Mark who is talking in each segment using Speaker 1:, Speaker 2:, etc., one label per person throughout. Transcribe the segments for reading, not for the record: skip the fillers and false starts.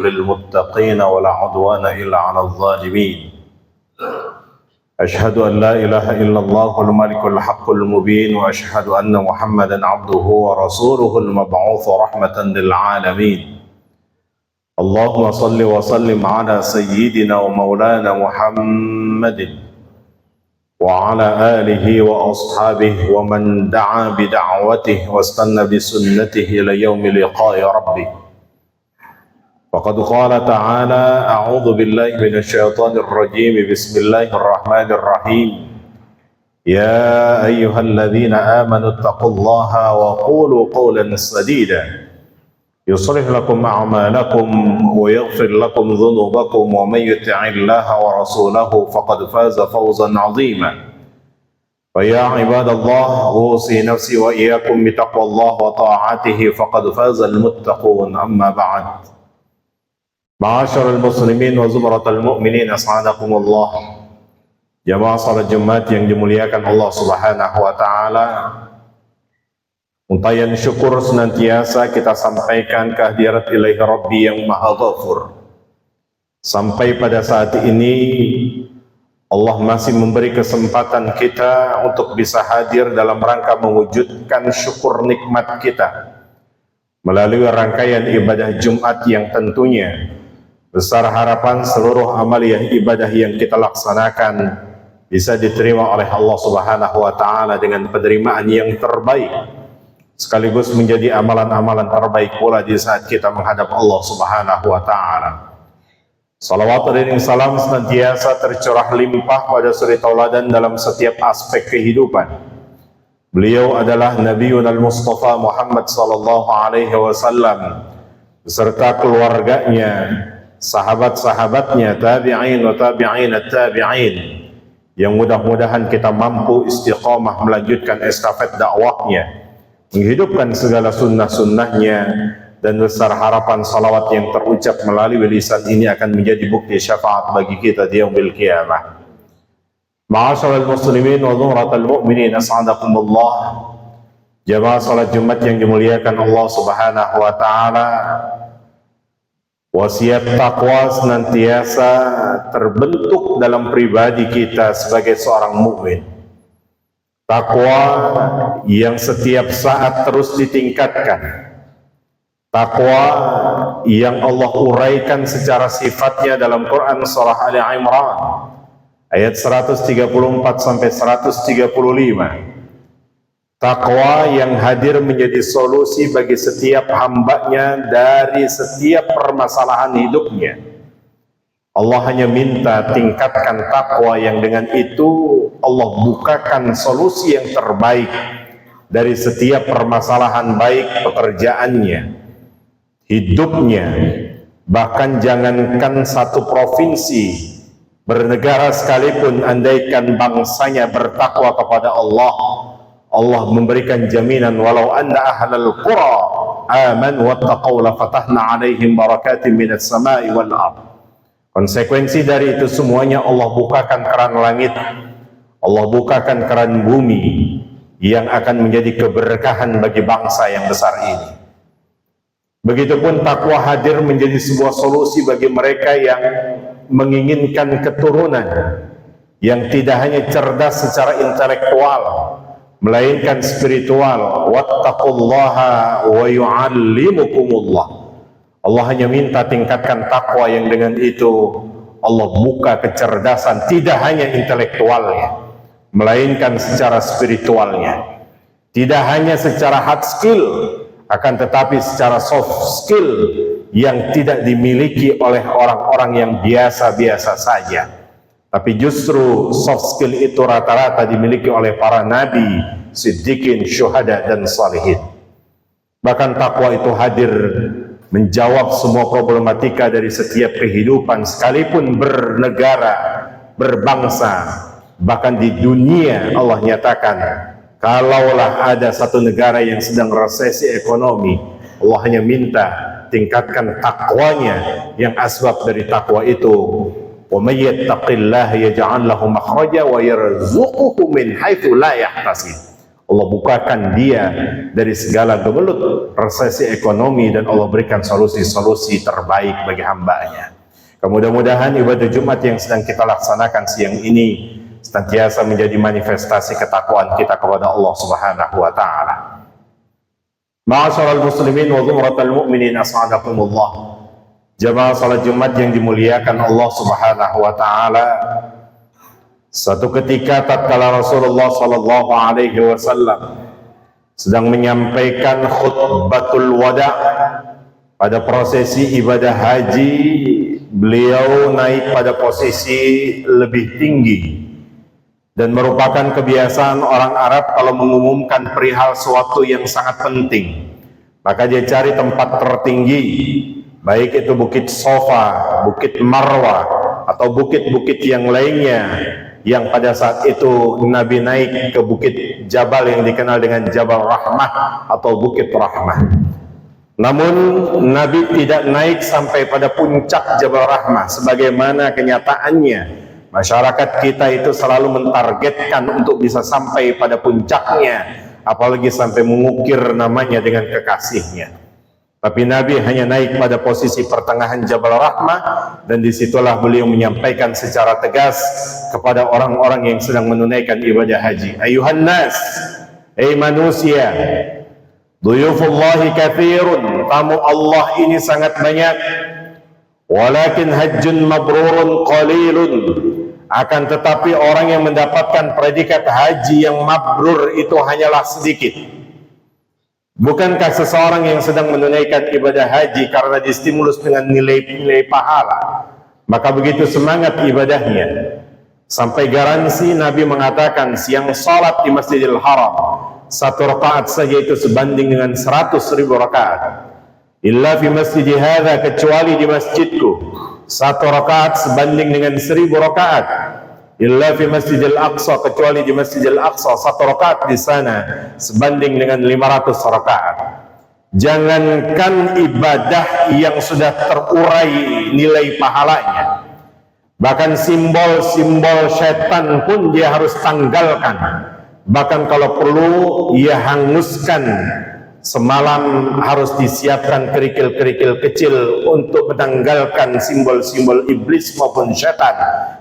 Speaker 1: للمتقين ولا عدوان إلا على الظالمين. أشهد أن لا إله إلا الله الملك الحق المبين، وأشهد أن محمدا عبده ورسوله المبعوث رحمة للعالمين. اللهم صل وسلم على سيدنا ومولانا محمد وعلى آله وأصحابه ومن دعا بدعوته واستنى بسنته إلى يوم لقاء ربه. وقد قال تعالى: أعوذ بالله من الشيطان الرجيم، بسم الله الرحمن الرحيم. يا أيها الذين آمنوا اتقوا الله وقولوا قولا سديدا يصلح لكم أعمالكم ويغفر لكم ذنوبكم، ومن يطع الله ورسوله فقد فاز فوزا عظيما. فيا عباد الله، أوصي نفسي وإياكم بتقوى الله وطاعته، فقد فاز المتقون. أما بعد، Ma'asyiral muslimin wa zumratal mu'minin, as'adakumullah. Jamaah salat Jumat yang dimuliakan Allah Subhanahu wa taala. Untayan syukur senantiasa kita sampaikan kehadirat Ilahi Rabbi yang Maha Ghafur. Sampai pada saat ini Allah masih memberi kesempatan kita untuk bisa hadir dalam rangka mewujudkan syukur nikmat kita melalui rangkaian ibadah Jumat yang tentunya besar harapan seluruh amaliyah ibadah yang kita laksanakan bisa diterima oleh Allah Subhanahu wa taala dengan penerimaan yang terbaik, sekaligus menjadi amalan-amalan terbaik pula di saat kita menghadap Allah Subhanahu wa taala. Salawat dan salam senantiasa tercurah limpah pada suri tauladan dalam setiap aspek kehidupan. Beliau adalah Nabiun al-Mustafa Muhammad sallallahu alaihi wasallam beserta keluarganya, sahabat-sahabatnya, tabi'in wa tabi'in at-tabi'in, yang mudah-mudahan kita mampu istiqamah melanjutkan estafet dakwahnya, menghidupkan segala sunnah-sunnahnya, dan besar harapan salawat yang terucap melalui lisan ini akan menjadi bukti syafaat bagi kita di yaumil qiyamah. Ma'asyiral muslimin wa zumratal mu'minin, as'adakumullah. Jamaah salat Jumat yang dimuliakan Allah Subhanahu wa taala, wasiat takwa senantiasa terbentuk dalam pribadi kita sebagai seorang mukmin. Takwa yang setiap saat terus ditingkatkan. Takwa yang Allah uraikan secara sifatnya dalam Quran surah Ali Imran ayat 134 sampai 135. Takwa yang hadir menjadi solusi bagi setiap hambanya dari setiap permasalahan hidupnya. Allah hanya minta tingkatkan takwa yang dengan itu Allah bukakan solusi yang terbaik dari setiap permasalahan, baik pekerjaannya, hidupnya, bahkan jangankan satu provinsi, bernegara sekalipun, andaikan bangsanya bertakwa kepada Allah, Allah memberikan jaminan, walau anna ahlal qura amanu wattaqaw la fatahna alaihim barakatin minas samai wal ard. Konsekuensi dari itu semuanya, Allah bukakan keran langit, Allah bukakan keran bumi yang akan menjadi keberkahan bagi bangsa yang besar ini. Begitupun takwa hadir menjadi sebuah solusi bagi mereka yang menginginkan keturunan yang tidak hanya cerdas secara intelektual, melainkan spiritual. Wattaqullaha wa yu'allimukumullah. Allah hanya minta tingkatkan takwa yang dengan itu Allah buka kecerdasan tidak hanya intelektualnya, melainkan secara spiritualnya. Tidak hanya secara hard skill, akan tetapi secara soft skill yang tidak dimiliki oleh orang-orang yang biasa-biasa saja. Tapi justru soft skill itu rata-rata dimiliki oleh para nabi, siddiqin, syuhada, dan salihin. Bahkan takwa itu hadir menjawab semua problematika dari setiap kehidupan, sekalipun bernegara, berbangsa, bahkan di dunia. Allah nyatakan, kalaulah ada satu negara yang sedang resesi ekonomi, Allah hanya minta tingkatkan takwanya, yang asbab dari takwa itu, wa may yattaqillaha yaj'al lahu makhraja wa yarzuquhu min haitsu la yahtasib. Allah bukakan dia dari segala gemelut resesi ekonomi, dan Allah berikan solusi-solusi terbaik bagi hambanya. Mudah-mudahan ibadah Jumat yang sedang kita laksanakan siang ini senantiasa menjadi manifestasi ketakwaan kita kepada Allah Subhanahu wa taala. Ma'asyiral muslimin wa zumratal mu'minin, as'adakumullah. Jamaah salat Jumat yang dimuliakan Allah Subhanahu wa taala. Suatu ketika tatkala Rasulullah sallallahu alaihi wasallam sedang menyampaikan khutbatul wada pada prosesi ibadah haji, beliau naik pada posisi lebih tinggi, dan merupakan kebiasaan orang Arab kalau mengumumkan perihal suatu yang sangat penting, maka dia cari tempat tertinggi, baik itu Bukit Sofa, Bukit Marwah, atau bukit-bukit yang lainnya, yang pada saat itu Nabi naik ke bukit Jabal yang dikenal dengan Jabal Rahmah atau Bukit Rahmah. Namun Nabi tidak naik sampai pada puncak Jabal Rahmah. Sebagaimana kenyataannya, masyarakat kita itu selalu mentargetkan untuk bisa sampai pada puncaknya, apalagi sampai mengukir namanya dengan kekasihnya. Tapi Nabi hanya naik pada posisi pertengahan Jabal Rahmah, dan disitulah beliau menyampaikan secara tegas kepada orang-orang yang sedang menunaikan ibadah haji. Ayuhan nas, manusia, duyufullahi kathirun, tamu Allah ini sangat banyak, walakin hajjun mabrurun qalilun, akan tetapi orang yang mendapatkan predikat haji yang mabrur itu hanyalah sedikit. Bukankah seseorang yang sedang menunaikan ibadah haji karena distimulus dengan nilai-nilai pahala, maka begitu semangat ibadahnya, sampai garansi Nabi mengatakan siang salat di Masjidil Haram, 1 rakaat saja itu sebanding dengan 100.000 rakaat. Illa fi masjidi hadza, kecuali di masjidku, 1 rakaat sebanding dengan 1000 rakaat. Illa fi Masjidil Aqsa, kecuali di Masjidil Aqsa, 1 rakaat di sana sebanding dengan 500 rakaat. Jangankan ibadah yang sudah terurai nilai pahalanya, bahkan simbol-simbol setan pun dia harus tanggalkan. Bahkan kalau perlu ia hanguskan. Semalam harus disiapkan kerikil-kerikil kecil untuk menanggalkan simbol-simbol iblis maupun syaitan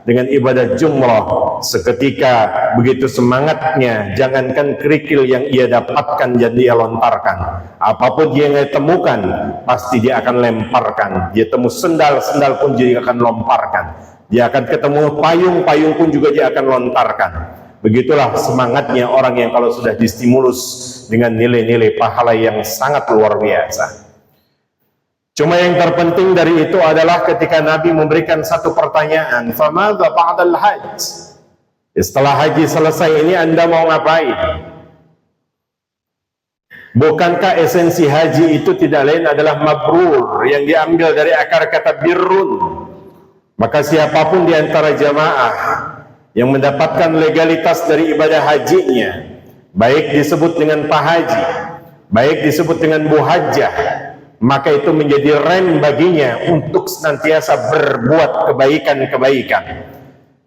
Speaker 1: dengan ibadah jumrah. Seketika begitu semangatnya, jangankan kerikil yang ia dapatkan dan dia lontarkan, apapun dia yang temukan pasti dia akan lemparkan. Dia temu sendal-sendal pun dia akan lomparkan. Dia akan ketemu payung-payung pun juga dia akan lontarkan. Begitulah semangatnya orang yang kalau sudah distimulus dengan nilai-nilai pahala yang sangat luar biasa. Cuma yang terpenting dari itu adalah ketika Nabi memberikan satu pertanyaan, famadza ba'dal hajj? Setelah haji selesai ini Anda mau ngapain? Bukankah esensi haji itu tidak lain adalah mabrur, yang diambil dari akar kata birrun? Maka siapapun di antara jamaah yang mendapatkan legalitas dari ibadah hajinya, baik disebut dengan Pak Haji, baik disebut dengan Bu Hajjah, maka itu menjadi rem baginya untuk senantiasa berbuat kebaikan-kebaikan.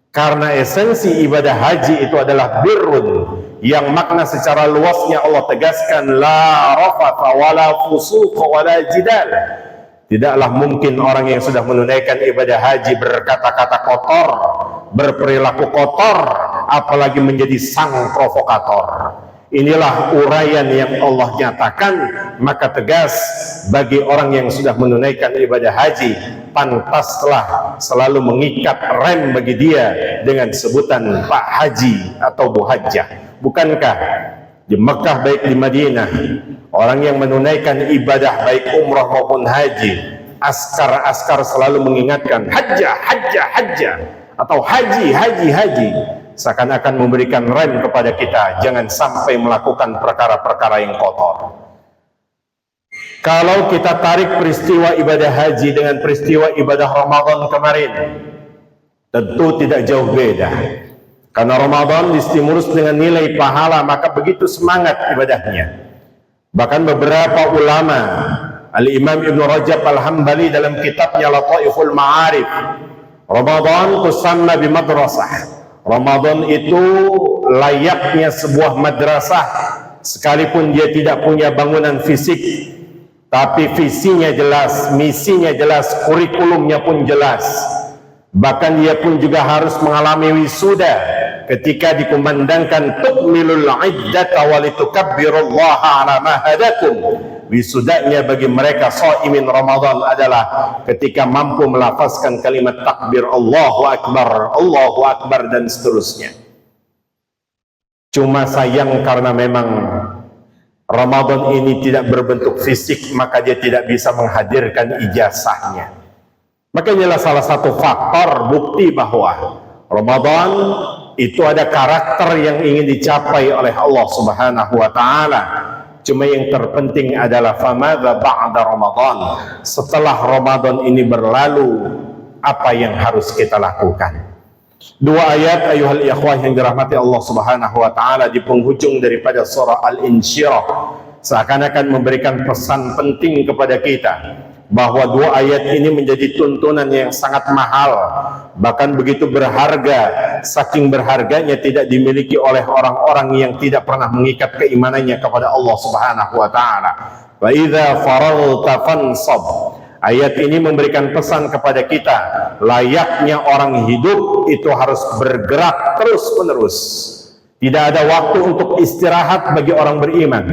Speaker 1: Karena esensi ibadah haji itu adalah birrun, yang makna secara luasnya Allah tegaskan la rafatha wala fusuqa wala jidal. Tidaklah mungkin orang yang sudah menunaikan ibadah haji berkata-kata kotor, berperilaku kotor, apalagi menjadi sang provokator. Inilah uraian yang Allah nyatakan. Maka tegas bagi orang yang sudah menunaikan ibadah haji, pantaslah selalu mengikat rem bagi dia dengan sebutan Pak Haji atau Bu Hajjah. Bukankah di Mekah baik di Madinah, orang yang menunaikan ibadah baik umrah maupun haji, askar-askar selalu mengingatkan hajjah, hajjah, hajjah, atau haji, haji, haji, seakan-akan memberikan rem kepada kita jangan sampai melakukan perkara-perkara yang kotor. Kalau kita tarik peristiwa ibadah haji dengan peristiwa ibadah Ramadan kemarin, tentu tidak jauh beda. Karena Ramadan distimulus dengan nilai pahala, maka begitu semangat ibadahnya. Bahkan beberapa ulama, Al-Imam Ibn Rajab Al-Hambali dalam kitabnya Lataiful Ma'arif, Ramadan tusamma bimadrasah. Ramadan itu layaknya sebuah madrasah sekalipun dia tidak punya bangunan fisik, tapi visinya jelas, misinya jelas, kurikulumnya pun jelas. Bahkan dia pun juga harus mengalami wisuda ketika dikumandangkan tukmilul iddata walitukabbirullaha ala ma hadakum. Wisudanya bagi mereka shaimin Ramadan adalah ketika mampu melafazkan kalimat takbir Allahu Akbar dan seterusnya. Cuma sayang karena memang Ramadan ini tidak berbentuk fisik, maka dia tidak bisa menghadirkan ijazahnya. Maka inilah salah satu faktor bukti bahwa Ramadan itu ada karakter yang ingin dicapai oleh Allah Subhanahu wa taala. Cuma yang terpenting adalah famadza ba'da Ramadan. Setelah Ramadan ini berlalu, apa yang harus kita lakukan? Dua ayat ayuhal ikhwah yang dirahmati Allah Subhanahu wa taala di penghujung daripada surah Al-Insyirah seakan-akan memberikan pesan penting kepada kita bahwa dua ayat ini menjadi tuntunan yang sangat mahal, bahkan begitu berharga, saking berharganya tidak dimiliki oleh orang-orang yang tidak pernah mengikat keimanannya kepada Allah Subhanahu wa taala. Wa idza faragta fansab. Ayat ini memberikan pesan kepada kita, layaknya orang hidup itu harus bergerak terus-menerus. Tidak ada waktu untuk istirahat bagi orang beriman.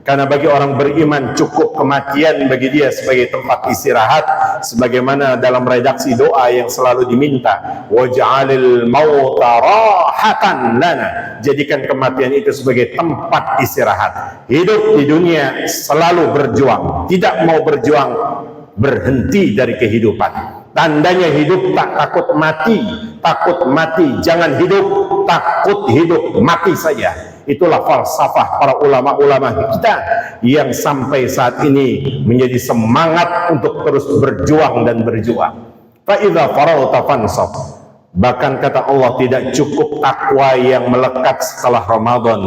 Speaker 1: Karena bagi orang beriman cukup kematian bagi dia sebagai tempat istirahat, sebagaimana dalam redaksi doa yang selalu diminta, waj'alil mauta rahatan lana. Jadikan kematian itu sebagai tempat istirahat. Hidup di dunia selalu berjuang, tidak mau berjuang berhenti dari kehidupan. Tandanya hidup tak takut mati, jangan hidup, takut hidup, mati saja. Itulah falsafah para ulama-ulama kita yang sampai saat ini menjadi semangat untuk terus berjuang dan berjuang. Fa idza faragta fansab. Bahkan kata Allah, tidak cukup takwa yang melekat setelah Ramadan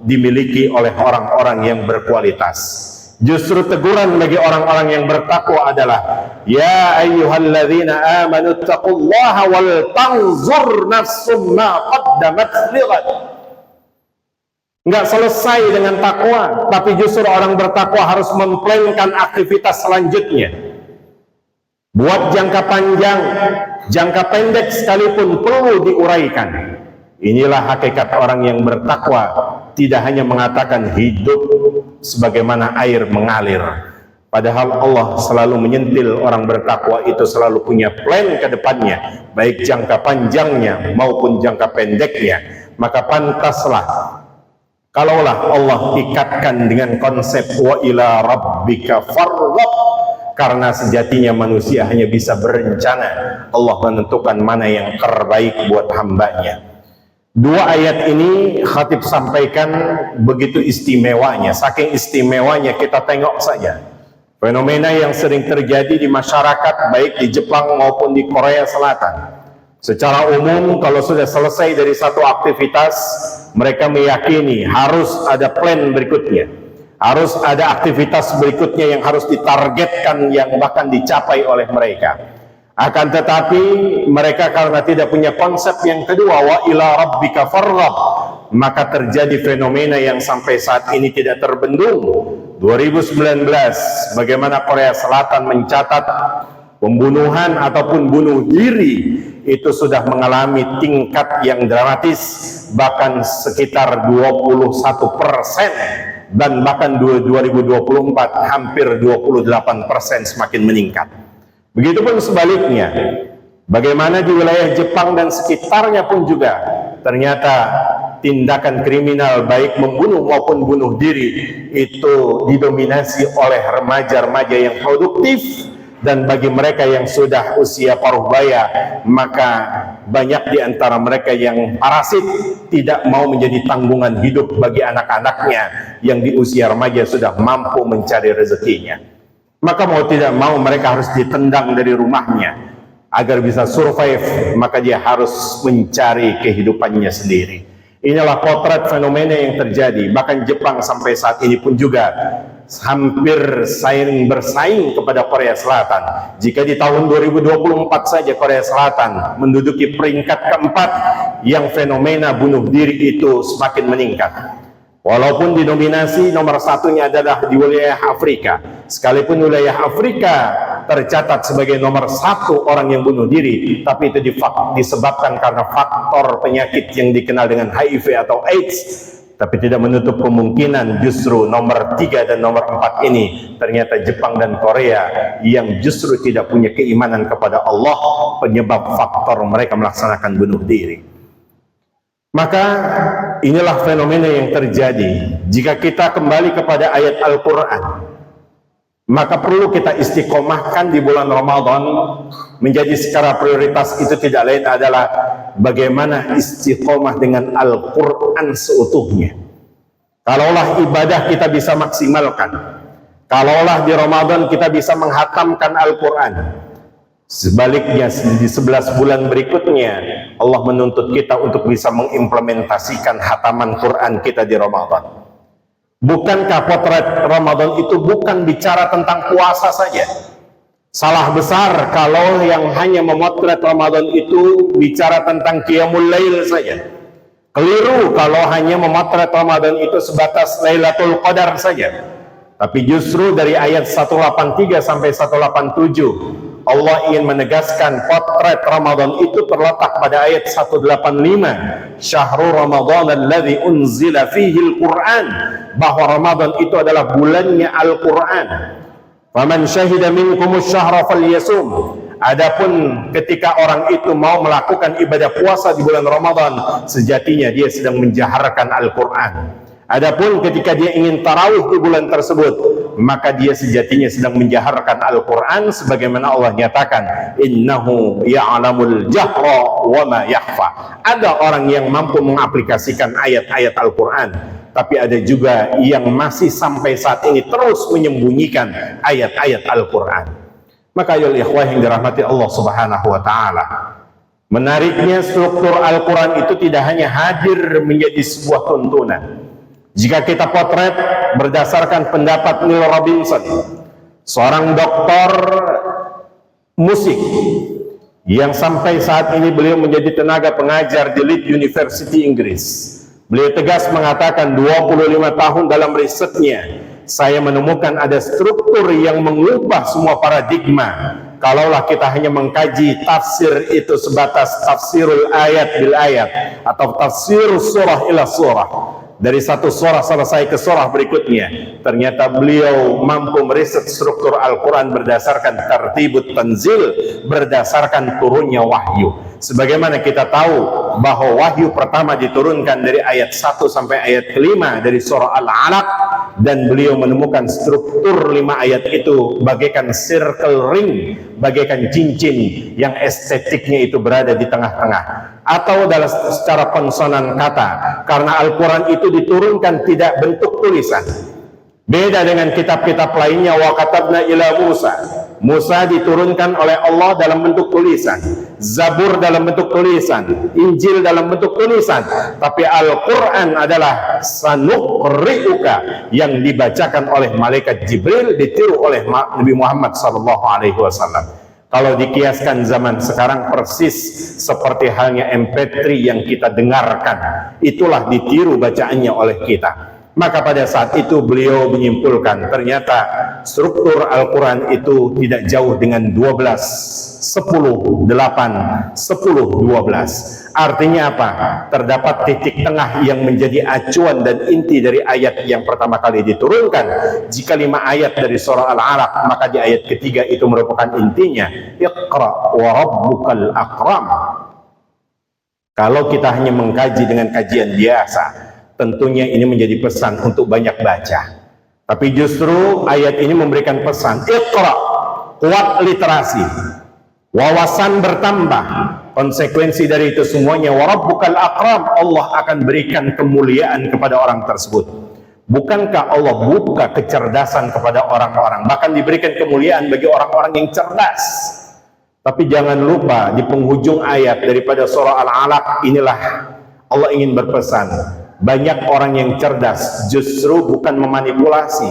Speaker 1: dimiliki oleh orang-orang yang berkualitas. Justru teguran bagi orang-orang yang bertakwa adalah, ya ayyuhalladzina amanu taqullaha wal tanzur nafsum ma qaddamat lighad. Enggak selesai dengan takwa, tapi justru orang bertakwa harus memplankan aktivitas selanjutnya. Buat jangka panjang, jangka pendek sekalipun perlu diuraikan. Inilah hakikat orang yang bertakwa, tidak hanya mengatakan hidup sebagaimana air mengalir. Padahal Allah selalu menyentil orang bertakwa itu selalu punya plan ke depannya, baik jangka panjangnya maupun jangka pendeknya. Maka pantaslah kalaulah Allah ikatkan dengan konsep wa ila rabbika farghab, karena sejatinya manusia hanya bisa berencana, Allah menentukan mana yang terbaik buat hambanya. Dua ayat ini khatib sampaikan begitu istimewanya. Saking istimewanya kita tengok saja fenomena yang sering terjadi di masyarakat baik di Jepang maupun di Korea Selatan. Secara umum kalau sudah selesai dari satu aktivitas, mereka meyakini harus ada plan berikutnya, harus ada aktivitas berikutnya yang harus ditargetkan, yang bahkan dicapai oleh mereka. Akan tetapi mereka karena tidak punya konsep yang kedua, wa ila rabbika farghab, maka terjadi fenomena yang sampai saat ini tidak terbendung. 2019 bagaimana Korea Selatan mencatat pembunuhan ataupun bunuh diri itu sudah mengalami tingkat yang dramatis, bahkan sekitar 21%, dan bahkan 2024 hampir 28% semakin meningkat. Begitupun sebaliknya, bagaimana di wilayah Jepang dan sekitarnya pun juga ternyata tindakan kriminal baik membunuh maupun bunuh diri itu didominasi oleh remaja-remaja yang produktif. Dan bagi mereka yang sudah usia paruh baya, maka banyak di antara mereka yang parasit, tidak mau menjadi tanggungan hidup bagi anak-anaknya yang di usia remaja sudah mampu mencari rezekinya. Maka mau tidak mau mereka harus ditendang dari rumahnya agar bisa survive, maka dia harus mencari kehidupannya sendiri. Inilah potret fenomena yang terjadi. Bahkan Jepang sampai saat ini pun juga hampir bersaing kepada Korea Selatan. Jika di tahun 2024 saja Korea Selatan menduduki peringkat keempat, yang fenomena bunuh diri itu semakin meningkat. Walaupun dinominasi nomor satunya adalah di wilayah Afrika, sekalipun wilayah Afrika tercatat sebagai nomor satu orang yang bunuh diri, tapi itu disebabkan karena faktor penyakit yang dikenal dengan HIV atau AIDS. Tapi tidak menutup kemungkinan justru nomor 3 dan nomor 4 ini ternyata Jepang dan Korea yang justru tidak punya keimanan kepada Allah, penyebab faktor mereka melaksanakan bunuh diri. Maka inilah fenomena yang terjadi. Jika kita kembali kepada ayat Al-Quran, maka perlu kita istiqomahkan di bulan Ramadan. Menjadi secara prioritas itu tidak lain adalah bagaimana istiqomah dengan Al-Quran seutuhnya. Kalaulah ibadah kita bisa maksimalkan, kalaulah di Ramadan kita bisa menghatamkan Al-Quran, sebaliknya di 11 bulan berikutnya Allah menuntut kita untuk bisa mengimplementasikan hataman Quran kita di Ramadan. Bukankah potret Ramadan itu bukan bicara tentang puasa saja? Salah besar kalau yang hanya memotret Ramadan itu bicara tentang Qiyamul Lail saja. Keliru kalau hanya memotret Ramadan itu sebatas Lailatul Qadar saja. Tapi justru dari ayat 183 sampai 187 Allah ingin menegaskan potret Ramadan itu terletak pada ayat 185, Syahrul Ramadan alladzi unzila fihi al-Qur'an, bahwa Ramadan itu adalah bulannya Al-Qur'an. Faman syahida minkumus syahra falyasum. Adapun ketika orang itu mau melakukan ibadah puasa di bulan Ramadan, sejatinya dia sedang menjaharkan Al-Qur'an. Adapun ketika dia ingin tarawih di bulan tersebut, maka dia sejatinya sedang menjaharkan Al-Quran, sebagaimana Allah nyatakan, innahu ya'lamul jahra wa ma yakhfa. Ada orang yang mampu mengaplikasikan ayat-ayat Al-Quran, tapi ada juga yang masih sampai saat ini terus menyembunyikan ayat-ayat Al-Quran. Maka ayolah ikhwah yang dirahmati Allah Subhanahu wa ta'ala, menariknya struktur Al-Quran itu tidak hanya hadir menjadi sebuah tuntunan. Jika kita potret berdasarkan pendapat Neil Robinson, seorang doktor musik yang sampai saat ini beliau menjadi tenaga pengajar di Leeds University Inggris, beliau tegas mengatakan 25 tahun dalam risetnya saya menemukan ada struktur yang mengubah semua paradigma. Kalaulah kita hanya mengkaji tafsir itu sebatas tafsirul ayat bil ayat atau tafsir surah ila surah, dari satu surah selesai ke surah berikutnya, ternyata beliau mampu meriset struktur Al-Quran berdasarkan tertibut tanzil, berdasarkan turunnya wahyu. Sebagaimana kita tahu bahwa wahyu pertama diturunkan dari ayat 1 sampai ayat ke-5 dari surah Al-Alaq, dan beliau menemukan struktur 5 ayat itu bagaikan circle ring, bagaikan cincin yang estetiknya itu berada di tengah-tengah. Atau dalam secara konsonan kata, karena Al-Quran itu diturunkan tidak bentuk tulisan, beda dengan kitab-kitab lainnya. Wa katabna ila Musa, Musa diturunkan oleh Allah dalam bentuk tulisan, Zabur dalam bentuk tulisan, Injil dalam bentuk tulisan. Tapi Al-Quran adalah sanuqri'uka, yang dibacakan oleh malaikat Jibril, ditiru oleh Nabi Muhammad SAW. Kalau dikiaskan zaman sekarang persis seperti halnya MP3 yang kita dengarkan, itulah ditiru bacaannya oleh kita. Maka pada saat itu beliau menyimpulkan ternyata struktur Al-Quran itu tidak jauh dengan 12, 10, 8, 10, 12. Artinya apa? Terdapat titik tengah yang menjadi acuan dan inti dari ayat yang pertama kali diturunkan. Jika 5 ayat dari surah Al-Alaq, maka di ayat ketiga itu merupakan intinya, Iqra wa rabbukal akram. Kalau kita hanya mengkaji dengan kajian biasa, tentunya ini menjadi pesan untuk banyak baca. Tapi justru ayat ini memberikan pesan, Iqra, kuat literasi, wawasan bertambah. Konsekuensi dari itu semuanya, warabbukal akram, Allah akan berikan kemuliaan kepada orang tersebut. Bukankah Allah buka kecerdasan kepada orang-orang, bahkan diberikan kemuliaan bagi orang-orang yang cerdas? Tapi jangan lupa di penghujung ayat daripada surah Al-Alaq inilah Allah ingin berpesan, banyak orang yang cerdas justru bukan memanipulasi,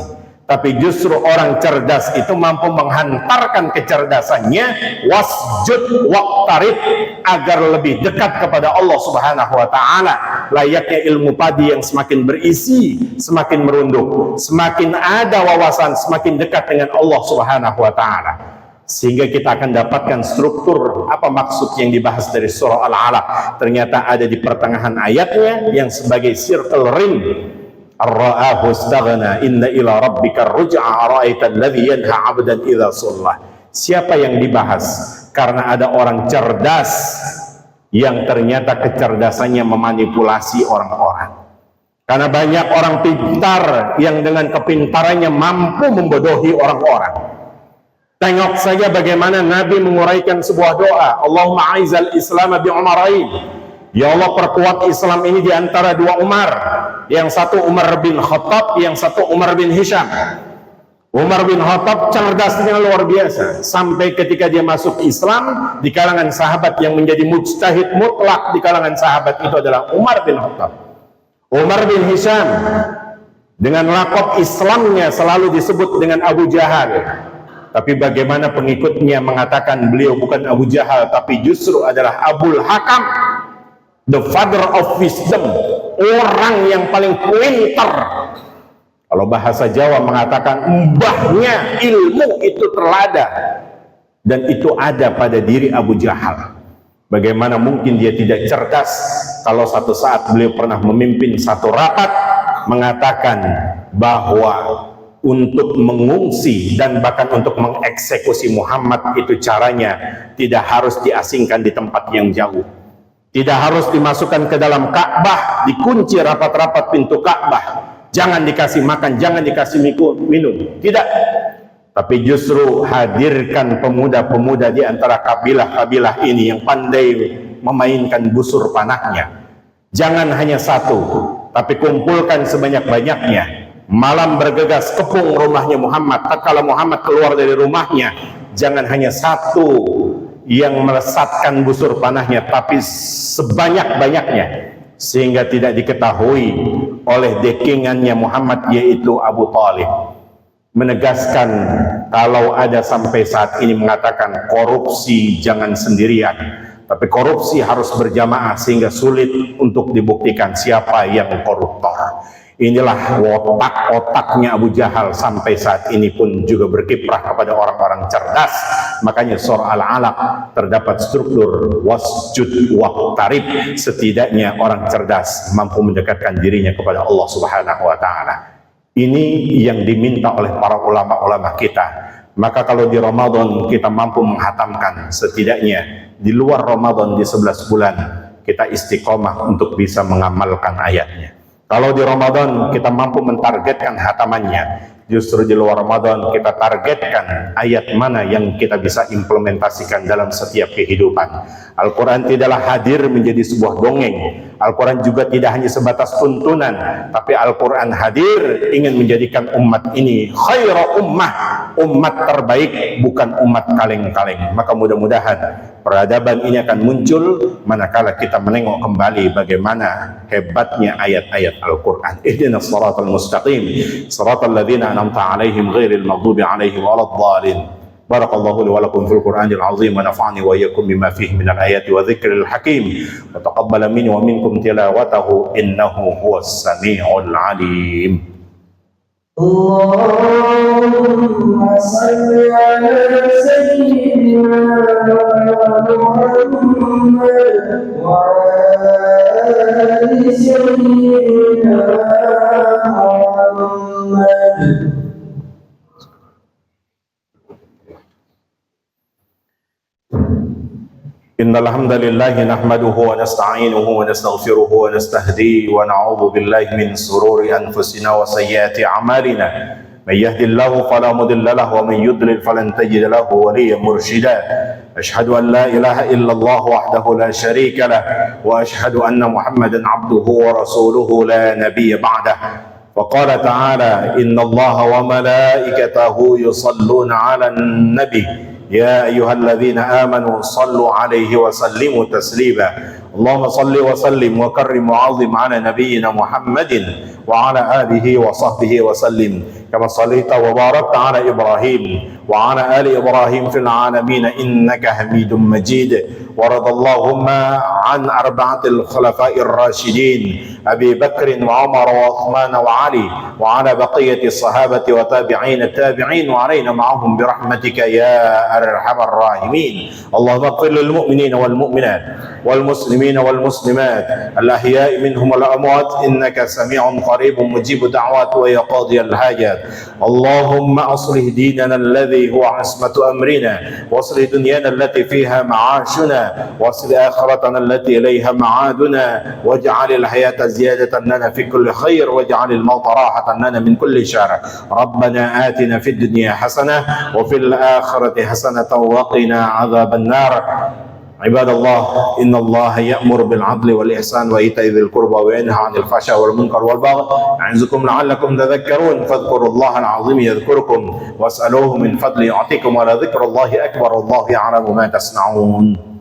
Speaker 1: Tapi justru orang cerdas itu mampu menghantarkan kecerdasannya wasjud waqtarib, agar lebih dekat kepada Allah Subhanahu wa taala. Layaknya ilmu padi yang semakin berisi, semakin merunduk, semakin ada wawasan, semakin dekat dengan Allah Subhanahu wa taala. Sehingga kita akan dapatkan struktur apa maksud yang dibahas dari surah Al-Alaq. Ternyata ada di pertengahan ayatnya yang sebagai circle ring. Ar-ra'ahu istaghna inna ila rabbika ruj'a ara'aita alladhi yanha 'abdan idza shalla. Siapa yang dibahas? Karena ada orang cerdas yang ternyata kecerdasannya memanipulasi orang-orang. Karena banyak orang pintar yang dengan kepintarannya mampu membodohi orang-orang. Tengok saja bagaimana Nabi menguraikan sebuah doa, Allahumma aizal Islam bi Umarain. Ya Allah, perkuat Islam ini di antara dua Umar. Yang satu Umar bin Khattab, yang satu Umar bin Hisham. Umar bin Khattab cerdasnya luar biasa. Sampai ketika dia masuk Islam, di kalangan sahabat yang menjadi mujtahid mutlak di kalangan sahabat itu adalah Umar bin Khattab. Umar bin Hisham dengan lakop Islamnya selalu disebut dengan Abu Jahal. Tapi bagaimana pengikutnya mengatakan beliau bukan Abu Jahal, tapi justru adalah Abul Hakam, the father of wisdom, orang yang paling pintar. Kalau bahasa Jawa mengatakan mbahnya ilmu itu terlada, dan itu ada pada diri Abu Jahal. Bagaimana mungkin dia tidak cerdas kalau satu saat beliau pernah memimpin satu rapat mengatakan bahwa untuk mengungsi dan bahkan untuk mengeksekusi Muhammad itu caranya tidak harus diasingkan di tempat yang jauh. Tidak harus dimasukkan ke dalam Ka'bah, dikunci rapat-rapat pintu Ka'bah. Jangan dikasih makan, jangan dikasih minum. Tidak. Tapi justru hadirkan pemuda-pemuda di antara kabilah-kabilah ini yang pandai memainkan busur panahnya. Jangan hanya satu, tapi kumpulkan sebanyak-banyaknya. Malam bergegas kepung rumahnya Muhammad. Tatkala Muhammad keluar dari rumahnya, jangan hanya satu yang melesatkan busur panahnya, tapi sebanyak-banyaknya, sehingga tidak diketahui oleh dekingannya Muhammad, yaitu Abu Talib. Menegaskan kalau ada sampai saat ini mengatakan korupsi jangan sendirian, tapi korupsi harus berjamaah, sehingga sulit untuk dibuktikan siapa yang koruptor. Inilah otak-otaknya Abu Jahal sampai saat ini pun juga berkiprah kepada orang-orang cerdas. Makanya surah Al-Alaq terdapat struktur wasjud waqtarib. Setidaknya orang cerdas mampu mendekatkan dirinya kepada Allah Subhanahu wa taala. Ini yang diminta oleh para ulama-ulama kita. Maka kalau di Ramadan kita mampu menghatamkan, setidaknya di luar Ramadan di 11 bulan kita istiqomah untuk bisa mengamalkan ayatnya. Kalau di Ramadan kita mampu mentargetkan hatamannya, justru di luar Ramadan kita targetkan ayat mana yang kita bisa implementasikan dalam setiap kehidupan. Al-Quran tidaklah hadir menjadi sebuah dongeng. Al-Quran juga tidak hanya sebatas tuntunan, tapi Al-Quran hadir ingin menjadikan umat ini khairu ummah, umat terbaik, bukan umat kaleng-kaleng. Maka mudah-mudahan peradaban ini akan muncul manakala kita menengok kembali bagaimana hebatnya ayat-ayat Al-Quran. Ihdinas siratal mustaqim, siratal ladzina an'amta 'alaihim ghairil maghdubi 'alaihim waladdallin. Barakallahu li wa lakum fil Qur'anil 'azim wa nafa'ani wa iyyakum bima fihi minal ayati wa dzikril hakim. Wa taqabbala minni wa minkum tilawatahu innahu huwas samiul 'alim.
Speaker 2: Allahumma salli ala sayyidina Muhammad wa ali sayyidina Muhammad.
Speaker 1: Innal hamdalillah nahmaduhu wa nasta'inuhu wa nastaghfiruhu wa nastahdihi wa na'udzu billahi min sururi anfusina wa sayyiati a'malina. May yahdihillahu fala mudilla lahu wa may yudlil falan tajida lahu waliyyan mursyida. Ashhadu an la ilaha illallah wahdahu la syarika lah wa ashhadu anna Muhammadan 'abduhu wa rasuluhu la nabiyya ba'dah. Wa qala ta'ala innallaha wa malaikatahu yusalluna 'alan nabi. يا أيها الذين آمنوا صلوا عليه وسلموا تسليما اللهم صل وسلم وكرم وعظم على نبينا محمد وعلى آله وصحبه وسلم كما صليت وباركت على إبراهيم وعلى آل إبراهيم في العالمين إنك حميد مجيد. ورضى اللهم عن أربعة الخلفاء الراشدين أبي بكر وعمر وعثمان وعلي وعلى بقية الصحابة وتابعين التابعين وعلينا معهم برحمتك يا أرحم الراحمين. اللهم اغفر للمؤمنين والمؤمنات والمسلمين والمسلمات الأحياء منهم والأموات إنك سميع قريب مجيب دعوات ويا قاضي الحاجات. اللهم أصلح ديننا الذي هو عصمة أمرنا، واصلح دنيانا التي فيها معاشنا، واصلح آخرتنا التي إليها معادنا، واجعل الحياة زيادة لنا في كل خير، واجعل الموت راحة لنا من كل شر. ربنا آتنا في الدنيا حسنة وفي الآخرة حسنة وقنا عذاب النار. عباد الله، إن الله يأمر بالعدل والإحسان وإيتاء ذي القربى وينهى عن الفحشاء والمنكر والبغي يعظكم لعلكم تذكرون. فاذكروا الله العظيم يذكركم واسألوه من فضله يعطيكم ولذكر الله أكبر والله يعلم ما تصنعون.